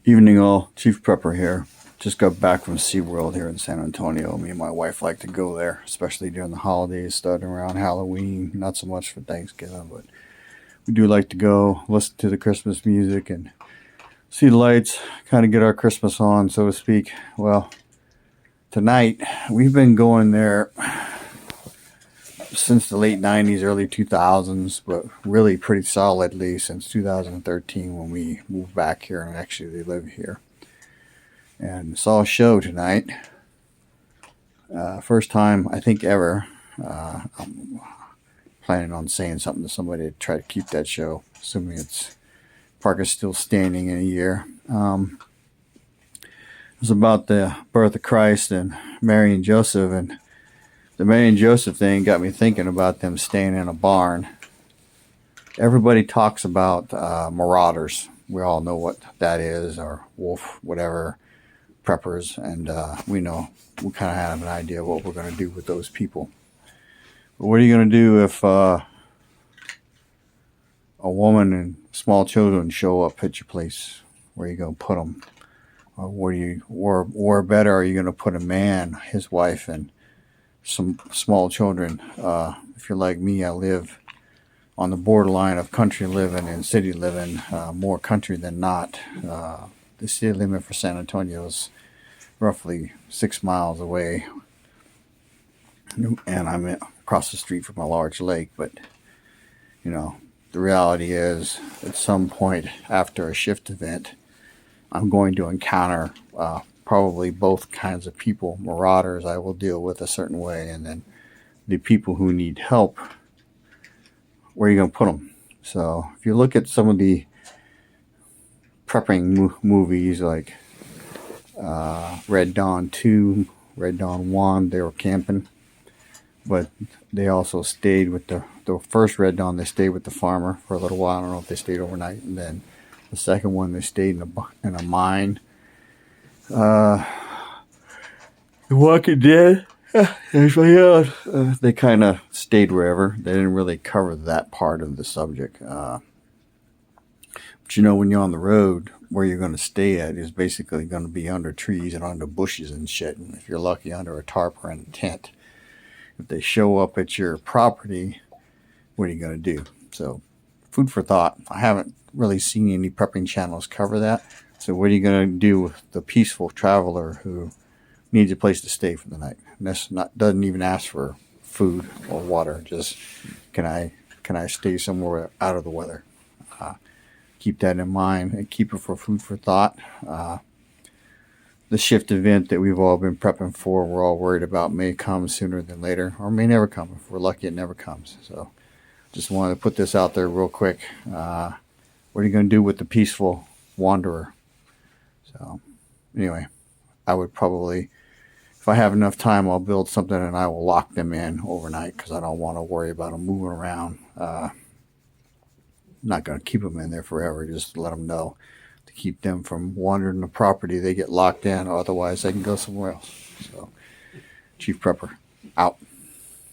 Evening all, Chief Prepper here. Just got back from SeaWorld here in San Antonio. Me and my wife like to go there, especially during the holidays, starting around Halloween. Not so much for Thanksgiving, but we do like to go, listen to the Christmas music, and see the lights, kind of get our Christmas on, so to speak. Well, tonight, we've been going there since the late 90s, early 2000s, but really pretty solidly since 2013 when we moved back here and actually live here. And saw a show tonight. First time, I think, ever. I'm planning on saying something to somebody to try to keep that show, assuming its park is still standing in a year. It was about the birth of Christ and Mary and Joseph, and the Mary and Joseph thing got me thinking about them staying in a barn. Everybody talks about marauders. We all know what that is, or wolf, whatever, preppers, and we kind of have an idea of what we're going to do with those people. But what are you going to do if a woman and small children show up at your place? Where are you going to put them? Or better, are you going to put a man, his wife, and some small children? If you're like me, I live on the borderline of country living and city living, more country than not. The city limit for San Antonio is roughly 6 miles away, and I'm across the street from a large lake. But the reality is, at some point after a shift event, I'm going to encounter probably both kinds of people. Marauders I will deal with a certain way, and then the people who need help, where are you going to put them? So if you look at some of the prepping movies like Red Dawn 2, Red Dawn 1, they were camping, but they also stayed with the first Red Dawn. They stayed with the farmer for a little while. I don't know if they stayed overnight, and then the second one they stayed in a mine. The Walking Dead, they kind of stayed wherever. They didn't really cover that part of the subject. But when you're on the road, where you're going to stay at is basically going to be under trees and under bushes and shit. And if you're lucky, under a tarp or in a tent. If they show up at your property, what are you going to do? So, food for thought. I haven't really seen any prepping channels cover that. So what are you going to do with the peaceful traveler who needs a place to stay for the night? And doesn't even ask for food or water. Just can I stay somewhere out of the weather? Keep that in mind and keep it for food for thought. The shift event that we've all been prepping for, we're all worried about, may come sooner than later, or may never come. If we're lucky, it never comes. So just wanted to put this out there real quick. What are you going to do with the peaceful wanderer? So anyway, I would probably, if I have enough time, I'll build something and I will lock them in overnight because I don't want to worry about them moving around. Not going to keep them in there forever, just let them know to keep them from wandering the property. They get locked in, otherwise they can go somewhere else. So, Chief Prepper, out.